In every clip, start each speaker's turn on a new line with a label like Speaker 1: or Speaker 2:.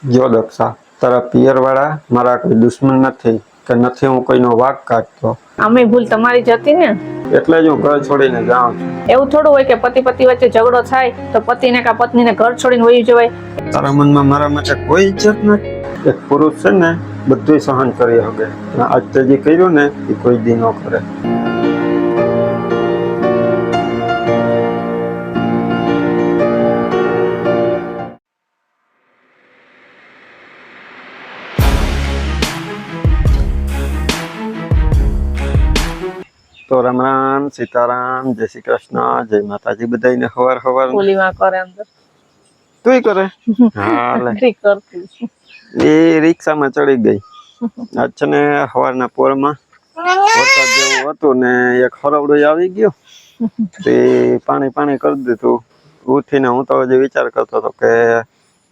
Speaker 1: જો દક્ષા, તારા પિયર વાળા મારા કોઈ દુશ્મન નથી કે નથી હું કોઈનો વાંક કાઢતો.
Speaker 2: અમે ભૂલ તમારી જ હતી ને,
Speaker 1: એટલે જ હું ઘર છોડીને જાઉં છું.
Speaker 2: એવું થોડું હોય કે પતિ વચ્ચે ઝઘડો થાય તો પતિને કા પત્નીને ઘર છોડીને વહી જવાય.
Speaker 1: તારા મનમાં મારા માટે કોઈ ઇજ્જત નથી. એક પુરુષ છે ને બધું સહન કરી શકે, આજ તે જે કર્યું ને એ કોઈ દી ન કરે. તો રામ રામ, સીતારામ, જય શ્રી કૃષ્ણ, જય માતાજી બધાને. હવાર હવાર
Speaker 2: ઓલીમાં કરે અંદર
Speaker 1: તુંય કરે. હા લે,
Speaker 2: કરતી
Speaker 1: એ રિક્ષામાં ચડી ગઈ. આજ છે ને સવારના પોરમાં વરસાદ જેવું હતું ને એક હરવડું આવી ગયો તે પાણી પાણી કરી દીધું. ઉઠીને હું તો હજી વિચાર કરતો હતો કે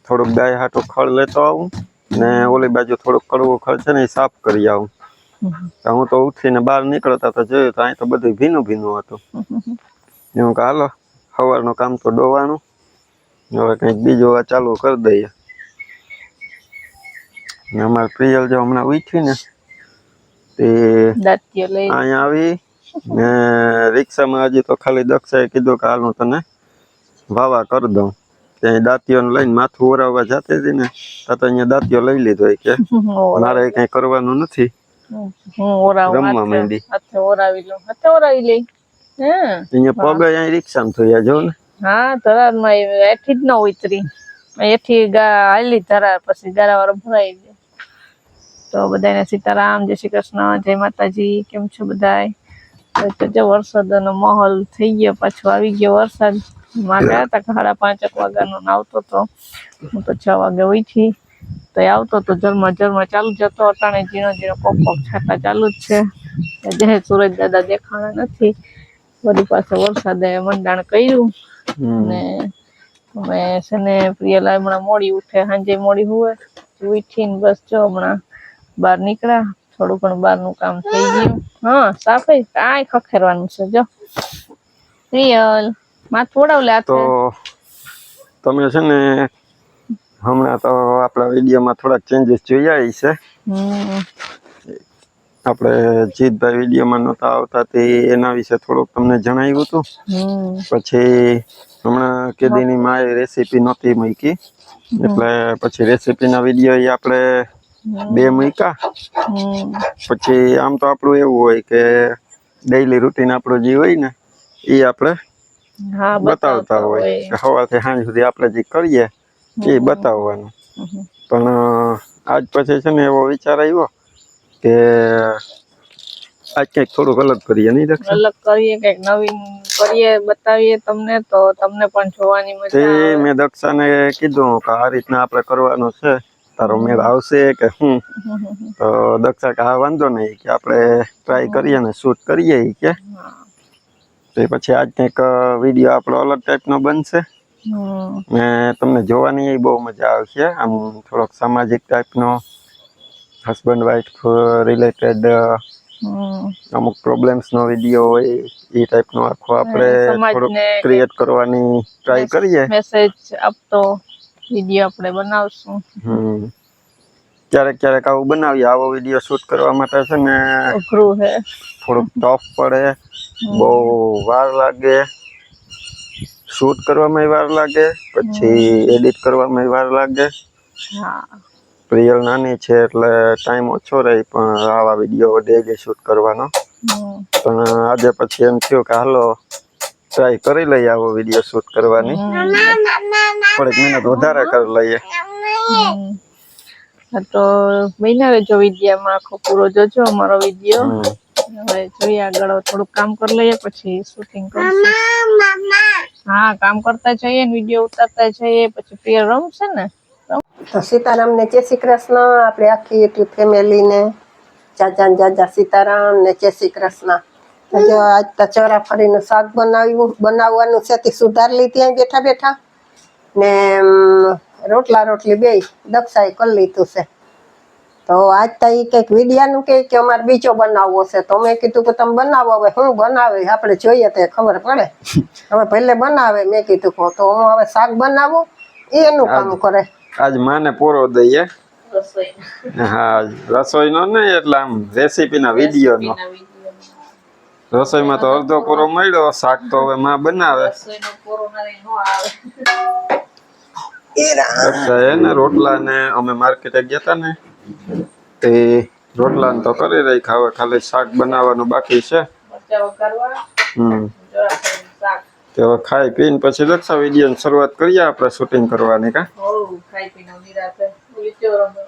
Speaker 1: થોડુંક ગાય હાટું ખડ લેતો આવું ને ઓલી બાજુ થોડુંક કડવું ખડ છે ને એ સાફ કરી આવું. હું તો ઉઠીને બહાર નીકળતા તો જોયું તો અહીં તો બધું ભીનું ભીનું હતું. હું કે હાલો સવારનું કામ તો ડોવાનું, હવે કંઈક બીજું ચાલુ કરી દઈએ. ને અમારે પ્રિયલ જો હમણાં ઉઠી ને તે અહીંયા આવી ને રિક્ષામાં હજી તો ખાલી દક્ષાએ કીધું કે હાલ હું તને વાવા કરી દઉં. ત્યાં દાંતીઓને લઈને માથું ઓરાવવા જતી હતી ને તો અહીંયા દાંતીઓ લઈ લીધો કે મારે કઈ કરવાનું નથી. રમવા માંડી.
Speaker 2: ઓરાવી
Speaker 1: અહીંયા પગ અહીં રિક્ષામાં થયા જો ને.
Speaker 2: હા ધરારમાં એઠી જ ન ઉતરી, એઠી હાલી ધરાર પછી ગારા વાળો ભરાઈ ગયો. તો બધાને સીતારામ, જય શ્રી કૃષ્ણ, જય માતાજી. કેમ છો બધાય? તો જો વરસાદનો માહોલ થઈ ગયો, પાછો આવી ગયો વરસાદ. માં ગયા હતા 5:30 વાગ્યાનો આવતો તો હું તો 6 વાગે ઉઠી તો આવતો તો ઝરમર ચાલુ જતો. અટાણે ઝીણો ઝીણો કોક કોક છાંટા ચાલુ જ છે. જે સુરજ દાદા દેખાણા નથી. વળી પાછો વરસાદે મંડાણ કર્યું ને અમે છે ને પ્રિયલા હમણાં મોડી ઉઠે, સાંજે મોડી હુવે. ઉઠીને બસ જો હમણાં બહાર નીકળ્યા. થોડું ઘણું બહારનું કામ થઈ ગયું. હા સાફે કાંઈ ખખેરવાનું છે જો. પ્રિયલ માથું ઓડાવલે હાથે.
Speaker 1: તો તમે છે ને હમણાં તો આપણા વિડીયોમાં થોડાક ચેન્જીસ જોયા છે. આપણે જીતભાઈ વિડીયોમાં નહોતા આવતા તે એના વિશે થોડુંક તમને જણાવ્યું હતું. પછી હમણાં કેદીની માએ રેસીપી નહોતી મૂકી એટલે પછી રેસીપીના વિડીયો એ આપણે 2 મૂક્યા. પછી આમ તો આપણું એવું હોય કે ડેઈલી રૂટીન આપણું જે હોય ને એ આપણે બતાવતા હોય. સવારથી સાંજ સુધી આપણે જે કરીએ એ બતાવવાનું. પણ આજ પછી છે ને એવો વિચાર આવ્યો કે આજ કંઈક થોડુંક અલગ કરીએ. નહીં દક્ષા?
Speaker 2: અલગ કરીએ, કંઈક નવીન કરીએ, બતાવીએ તમને તો તમને પણ જોવાની મજા આવે.
Speaker 1: મેં દક્ષાને કીધું કે આ રીતના આપણે કરવાનું છે, તારો મેળ આવશે કે શું? તો દક્ષા કે હા વાંધો નહીં કે આપણે ટ્રાય કરીએ ને શૂટ કરીએ કે. તો પછી આજ કંઈક વિડીયો આપણો અલગ ટાઈપનો બનશે ને તમને જોવાની બહુ મજા આવશે. આમ થોડોક સામાજિક ટાઈપનો, હસબન્ડ વાઈફ રિલેટેડ અમુક પ્રોબ્લેમ્સનો વિડીયો હોય એ ટાઈપનો આખો આપણે થોડોક ક્રિએટ કરવાની ટ્રાય કરીએ.
Speaker 2: મેસેજ આપતો વિડીયો આપણે બનાવશું.
Speaker 1: ક્યારેક ક્યારેક આવું બનાવીએ. આવો વિડીયો શૂટ કરવા માટે છે ને
Speaker 2: અઘરું છે,
Speaker 1: થોડુંક ટફ પડે, બહુ વાર લાગે, શૂટ કરવામાં વાર લાગે, પછી એડિટ કરવામાં વાર લાગે. પ્રિયલ નાની છે એટલે ટાઈમ ઓછો રહે, પણ આવા વિડીયો ડેઈલી શૂટ કરવાનો. પણ આજે પછી એમ થયું કે હાલો ટ્રાય કરી લઈએ આવો વિડીયો શૂટ કરવાની. થોડીક મહેનત વધારે કરી લઈએ.
Speaker 2: તો મહિના રહેજો વિડીયોમાં, આખો પૂરો જોજો અમારો વિડીયો. હવે જોઈએ આગળ થોડુંક કામ કરી લઈએ પછી શૂટિંગ કરશું. હા કામ કરતા જઈએ ને વિડીયો ઉતારતા જઈએ પછી પ્રિયલ રમશે ને.
Speaker 3: તો સીતારામ ને જય શ્રી કૃષ્ણ. આપણે આખી યુટ્યુબ ફેમિલીને જાજા સીતારામ ને જય શ્રી કૃષ્ણ. જો આજ તો ચોરાફળીનું શાક બનાવવાનું છે તે સુધારી લીધી અહીં બેઠા બેઠા ને રોટલી બે દક્ષાએ કરી લીધું છે. તો આજ તો એ કંઈક વિડિયાનું કે અમારે બીજો બનાવવો છે. તો મેં કીધું કે તમે બનાવો. હવે શું બનાવે આપણે જોઈએ તો ખબર પડે. હવે પહેલે બનાવે મેં કીધું તો હું હવે શાક બનાવું એનું કામ કરે.
Speaker 1: આજ માને પૂરો દઈએ
Speaker 2: રસોઈ
Speaker 1: હા રસોઈનો નહીં એટલે આમ રેસીપીના વિડીયોનો રસોઈમાં તો અડધો પૂરો મળ્યો શાક તો હવે માં બનાવે
Speaker 2: રસોઈનો પૂરો નરી નો આવે
Speaker 1: અચ્છા એને રોટલા ને અમે માર્કેટે ગયા હતા ને તે રોટલા તો કરી રહી હવે ખાલી શાક બનાવવાનું બાકી છે
Speaker 2: મરચાં વઘારવા જોરા કરીને શાક
Speaker 1: તે હવે ખાઈ પીને પછી રક્ષા વિડીયોની શરૂઆત કરીએ આપણે શૂટિંગ કરવાની કા
Speaker 2: ખાઈ પીને નિરાતે વિડીયો રમે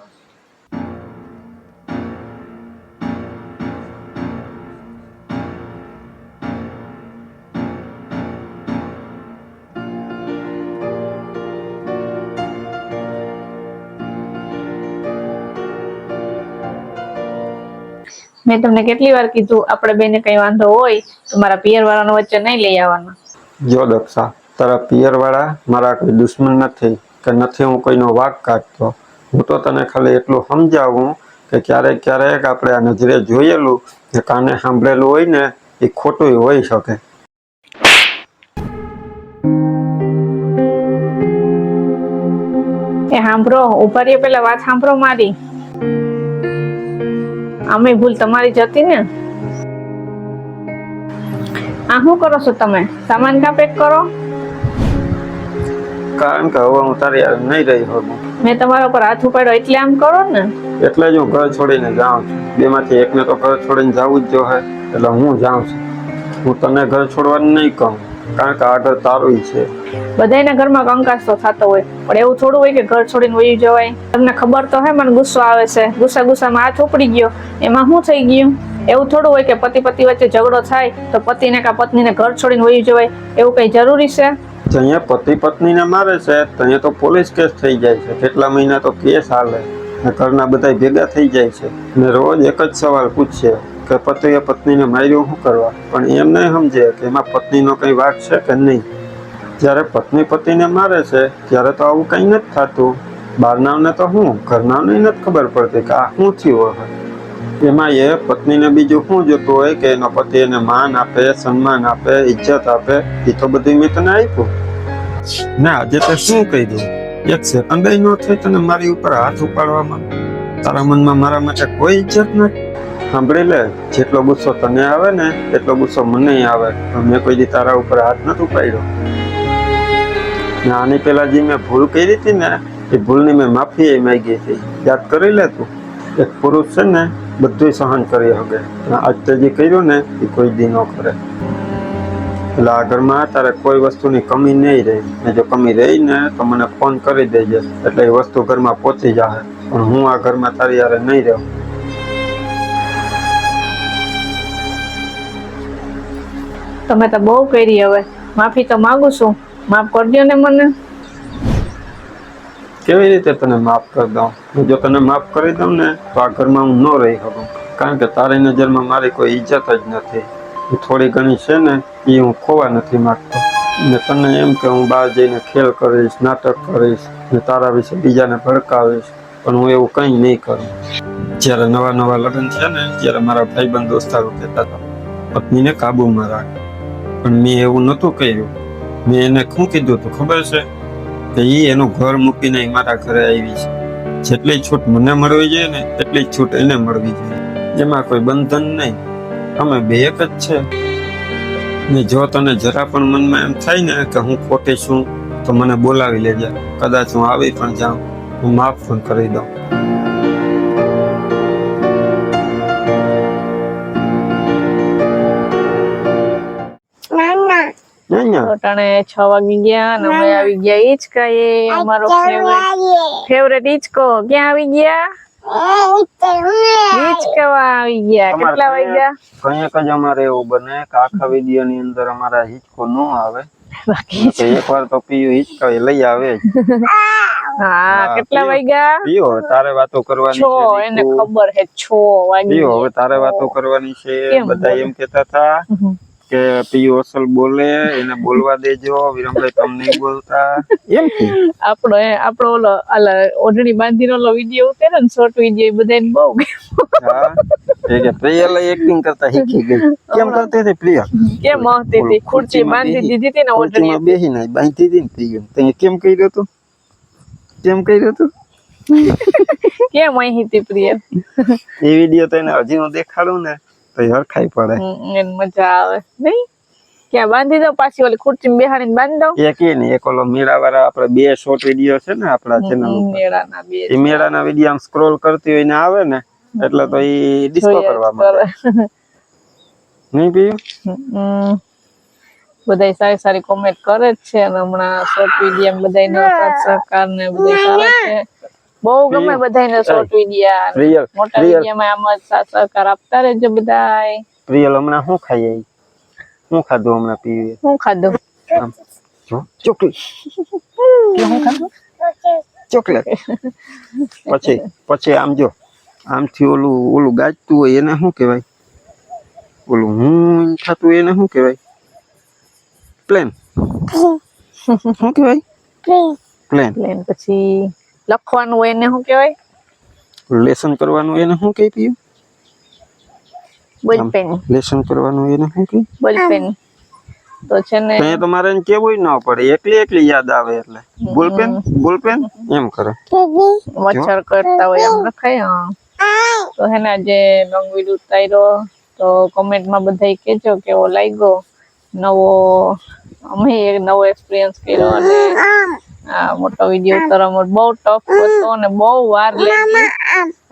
Speaker 2: મેં તમને કેટલી વાર કીધું આપણે બેને કઈ વાંધો હોય તો મારા પિયર વાળાનો વચ્ચે નહીં લઈ આવવાના
Speaker 1: જો દક્ષા તારા પિયર વાળા મારા કોઈ દુશ્મન નથી કે નથી હું કોઈનો વાંક કાઢતો હું તો તને ખાલી એટલું સમજાવું કે ક્યારેક ક્યારેક આપણે આ નજરે જોયેલું કે કાને સાંભળેલું હોય ને એ ખોટું હોઈ શકે
Speaker 2: એ સાંભળો ઉભા રહ્યો પેલા વાત સાંભળો મારી આમે ભૂલ તમારી જ હતી ને આ શું કરો છો તમે સામાન કા પેક કરો
Speaker 1: કારણ કે હવે હું તારી યાર નહીં રહી શકું
Speaker 2: મેં તમારા ઉપર હાથ ઉપાડ્યો એટલે આમ કરો ને
Speaker 1: એટલે જ હું ઘર છોડીને જાઉં છું બેમાંથી એકને તો ઘર છોડીને જવું જ જોઈએ એટલે હું જાઉં છું હું તને ઘર છોડવાનું નહીં કહું કારણ કે આ ઘર તારું છે
Speaker 2: બધાના ઘરમાં કંકાસ તો થતો હોય પણ એવું થોડું હોય કે ઘર છોડીને વહી જવાય તમને ખબર તો હે મને ગુસ્સો આવે છે ગુસ્સામાં હાથ ઉપડી ગયો એમાં શું થઈ ગયું એવું થોડું હોય કે પતિ વચ્ચે ઝઘડો થાય તો પતિને કા પત્નીને ઘર છોડીને વહી જવાય એવું કઈ જરૂરી છે
Speaker 1: અહીંયા પતિ પત્નીને મારે છે ત્યાં તો પોલીસ કેસ થઈ જાય છે કેટલા મહિના તો કેસ હાલે ને ઘરના બધા ભેગા થઈ જાય છે ને રોજ એક જ સવાલ પૂછશે કે પતિએ પત્નીને માર્યું શું કરવા પણ એમ નહીં સમજે કે એમાં પત્નીનો કઈ વાક છે કે નહીં જ્યારે પત્ની પતિને મારે છે ત્યારે તો આવું કંઈ નથી થતું બહારનાવને તો શું ઘરનાવને નથી ખબર પડતી કે આ શું થયું હોય એમાં એ પત્નીને બીજું શું જોતું હોય કે એનો પતિ એને માન આપે સન્માન આપે ઇજ્જત આપે એ તો બધું મેં તને આપ્યું ને આજે તે શું કહ્યું એક સેકન્ડ ન થઈ તને મારી ઉપર હાથ ઉપાડવામાં તારા મનમાં મારા માટે કોઈ ઇજ્જત નથી સાંભળી લે જેટલો ગુસ્સો તને આવે ને એટલો ગુસ્સો મને આવે મેં કોઈ દી તારા ઉપર હાથ નથી ઉપાડ્યો ને આની પેલા જે મેં ભૂલ કરી હતી ને એ ભૂલની મેં માફી માંગી હતી યાદ કરી લે તું એક પુરુષ છે ને બધું સહન કરી શકે આજ તે જે કર્યું ને એ કોઈ દી ન કરે એટલે આ ઘરમાં તારે કોઈ વસ્તુની કમી નહીં રહી ને જો કમી રહી ને તો મને ફોન કરી દેજે એટલે એ વસ્તુ ઘરમાં પહોંચી જાય પણ હું આ ઘરમાં તારી યારે નહીં રહું
Speaker 2: તમે તો બહુ કરી હવે માફી તો માંગુ છું માફ કરજો ને મને
Speaker 1: કેવી રીતે તને માફ કરી દઉં જો તને માફ કરી દઉં ને તો આ ઘરમાં હું ન રહી શકું કારણ કે તારી નજરમાં મારી કોઈ ઇજ્જત જ નથી થોડી ઘણી છે ને એ હું ખોવા નથી માંગતો ને તને એમ કે હું બહાર જઈને ખેલ કરીશ નાટક કરીશ ને તારા વિશે બીજાને ભડકાવીશ પણ હું એવું કંઈ નહીં કરું જ્યારે નવા લગ્ન છે ને ત્યારે મારા ભાઈબંધ દોસ્તારો કહેતા હતા પત્નીને કાબુમાં રાખ પણ મેં એવું નહોતું કહ્યું મેં એને શું કીધું હતું ખબર છે કે એ એનું ઘર મૂકીને મારા ઘરે આવી છે જેટલી છૂટ મને મળવી જોઈએ ને એટલી જ છૂટ એને મળવી જોઈએ એમાં કોઈ બંધન નહીં અમે બે એક જ છે ને જો તને જરા પણ મનમાં એમ થાય ને કે હું ખોટી છું તો મને બોલાવી લેજે કદાચ હું આવી પણ જાઉં હું માફ પણ કરી દઉં
Speaker 2: ટાણે 6 વાગી ગયા અને અમે આવી ગયા હિંચકા એ અમારો ફેવરેટ હિંચકો ક્યાં આવી ગયા હિંચકાવા આવી ગયા કેટલા વાગ્યા
Speaker 1: કંઈક જ અમારે એવું બને કે આખા વિડીયો ની અંદર અમારા હિંચકો ન આવે
Speaker 2: બાકી
Speaker 1: એકવાર તો પીયું હિંચકા લઈ આવે જ
Speaker 2: હા કેટલા વાગ્યા
Speaker 1: પીયો તારે વાતો કરવાની છે
Speaker 2: એને ખબર હે 6 વાગ્યા
Speaker 1: પીયો હવે તારે વાતો કરવાની છે બધા એમ કહેતા હતા કે પીયું અસલ બોલે એને બોલવા દેજો વિરમભાઈ તમને નહીં બોલતા એમ કે
Speaker 2: આપણો ઓલો ઓઢણી બાંધીનો ઓલો વિડીયો ઉતાર્યો ને શોર્ટ વિડીયો બધાને બહુ
Speaker 1: હા એ કે પ્રિયા લઈ એક્ટિંગ કરતા શીખી ગઈ કેમ કરતી હતી પ્રિયા
Speaker 2: કેમ હસતી હતી ખુરશી બાંધી દીધી હતી ને ઓઢણી
Speaker 1: બેહી નહીં બાંધી દીધી ને પ્રિયા તે કેમ કર્યું હતું કેમ કર્યું તું
Speaker 2: કેમ માહિતી પ્રિય
Speaker 1: એ વિડીયો તો એને હજી હું દેખાડું ને તો એ હરખાઈ પડે.
Speaker 2: એને મજા આવે નહીં. ક્યાં બાંધી દો પાછી ઓલી ખુરચી બેહાડીને બાંધી દો.
Speaker 1: એક એ ને એક ઓલો મેળાવાળા આપણે બે શોર્ટ વિડીયો છે ને આપણા ચેનલ ઉપર,
Speaker 2: મેળાના બે
Speaker 1: એ મેળાના વિડીયો આમ સ્ક્રોલ કરતી હોય ને આવે ને એટલે તો એ ડિસ્કો કરવા માંડે. નહીં પીયું
Speaker 2: બધાય સારી સારી કોમેન્ટ કરે જ છે અને હમણાં શોર્ટ વિડીયો બધાયનો સાથ સહકાર ને બધું સારું છે. બહુ ગમે બધાયને શોર્ટ વિડીયો,
Speaker 1: રિયલ
Speaker 2: મોટા વિડીયોમાં આમ જ સાથ સહકાર આપતા રહેજો બધાય.
Speaker 1: પ્રિયલ હમણાં શું ખાઈ આવી? શું ખાધું હમણાં પીવી?
Speaker 2: શું ખાધું?
Speaker 1: આમ જો ચોકલેટ. કે શું ખાધું? ચોકલેટ. પછી આમ જો આમથી ઓલું ગાજતું હોય એને શું કહેવાય? ઓલું હું થતું એને શું કહેવાય? પ્લેન. શું કહેવાય? પ્લેન.
Speaker 2: પ્લેન. પછી લખવાનું હોય એને શું કહેવાય?
Speaker 1: લેસન કરવાનું એને શું કહી પીયું?
Speaker 2: બોલપેન.
Speaker 1: લેસન કરવાનું એને શું કહી?
Speaker 2: બોલપેન. તો છે ને
Speaker 1: તો તમારે એને કેવું ન પડે, એકલી યાદ આવે એટલે બોલપેન એમ કરે.
Speaker 2: મચ્છર કરતા હોય એમ લખાય. તો હે ને આજે લોંગ વિડીયો ઉતાર્યો તો કોમેન્ટમાં બધા કહેજો કેવો લાગ્યો. અમે એક નવો એક્સપિરિયન્સ કર્યો અને આ મોટો વિડીયો ઉતારવામાં બહુ ટફ હતો અને બહુ વાર લાગી.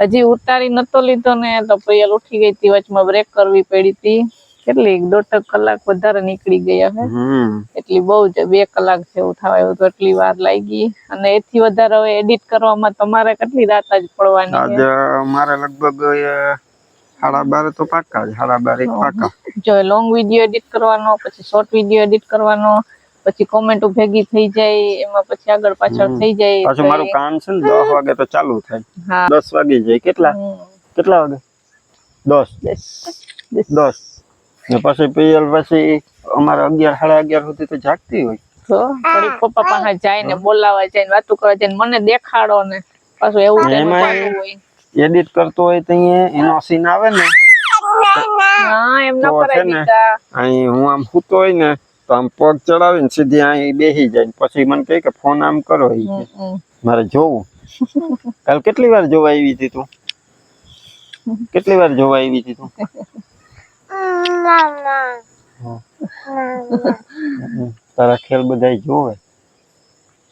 Speaker 2: હજી ઉતારી નતો લીધો ને તો પ્રિયલ ઉઠી ગઈ હતી, વચમાં બ્રેક કરવી પડી હતી. કેટલી 1.5 કલાક વધારે નીકળી ગયા હે. એટલી બહુ જ 2 કલાક જેવું થવા આવ્યું તો એટલી વાર લાગી. અને એથી વધારે હવે એડિટ કરવામાં તમારે કેટલી રાત જ પડવાની?
Speaker 1: આજે મારે લગભગ 12:30 તો પાક્કા જ, 12:30 પાક્કા.
Speaker 2: જો લોંગ વિડીયો એડિટ કરવાનો, પછી શોર્ટ વિડીયો એડિટ કરવાનો, પછી કોમેન્ટો ભેગી થઈ જાય, એમાં પછી આગળ પાછળ થઈ જાય.
Speaker 1: પાછું મારું કામ છે ને 10 વાગે તો ચાલુ થાય. 10 વાગે જાય. કેટલા વાગે? 10 ને પછી પ્રિયલ પછી અમારે 11-11:30 સુધી તો જાગતી હોય.
Speaker 2: તો થોડી પપ્પા પાસે જાય ને બોલાવા જાય ને વાતો કરવા જાય ને મને દેખાડો ને પાછું એવું હોય.
Speaker 1: એડિટ કરતો હોય તો એનો સીન આવે ને
Speaker 2: એમ ન કરાય.
Speaker 1: અહીં હું આમ સૂતો હોય ને તો આમ પગ ચડાવીને સીધી અહીં બેસી જાય, પછી મને કહે કે ફોન આમ કરો, મારે જોવું. કાલ કેટલી વાર જોવા આવી હતી તું? તારા ખેલ બધા જોવે.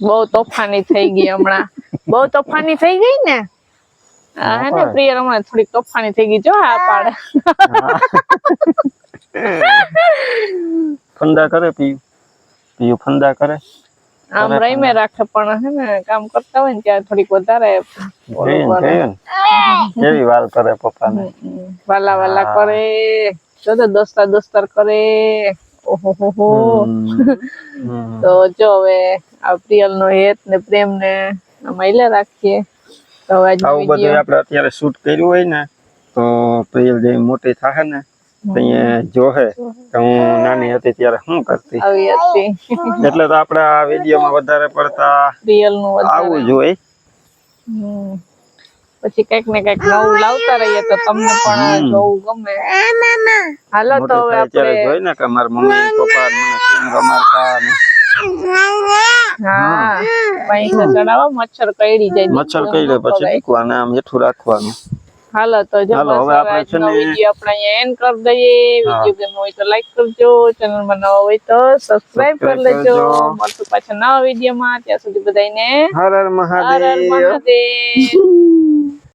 Speaker 2: બહુ તોફાની થઈ ગઈ હમણાં. બહુ તોફાની થઈ ગઈ ને. હે ને પ્રિય હમણાં થોડીક તોફાની થઈ ગઈ. જો આ પાડે
Speaker 1: ફંદા કરે પીયું ફંદા કરે.
Speaker 2: આમ રહીમે રાખે પણ હે ને કામ કરતા હોય ને ત્યારે થોડીક વધારે
Speaker 1: કેવી વાર કરે પપ્પાને.
Speaker 2: વાલા કરે. જો તો દોસ્તાર કરે. ઓહો. તો જો હવે આ પ્રિયલ નો હેત ને પ્રેમ ને મહિલા રાખીએ. તો
Speaker 1: આવું બધું આપણે અત્યારે શૂટ કર્યું હોય ને તો પ્રિયલ જે મોટી થાય ને જોહે કે હું નાની હતી ત્યારે શું કરતી. એટલે તો આપણે આ વિડીયોમાં વધારે પડતા
Speaker 2: પ્રિયલ નું
Speaker 1: આવવું જોઈએ.
Speaker 2: પછી કઈક ને કઈક નવું લાવતા રહીએ તો તમને પણ જોવું ગમે. હાલો તો હવે આપણે
Speaker 1: જોઈ ને કે મારા મમ્મી પપ્પા મને કેમ રમાડતા ને.
Speaker 2: પૈસા ચડાવવા મચ્છર કરડી જાય.
Speaker 1: મચ્છર કરડે પછી મૂકવાના આમ હેઠું રાખવાનું.
Speaker 2: હાલો તો જો હવે આપણે છે ને વિડિયો આપણે અહીંયા એન્ડ કરી દઈએ. વિડિયો ગમ્યો હોય તો લાઈક કરજો, ચેનલ માં નવા હોય તો સબસ્ક્રાઇબ કરી લેજો. મળશું પાછા નવા વિડિયોમાં. ત્યાં સુધી બધાને
Speaker 1: હર હર મહાદેવ.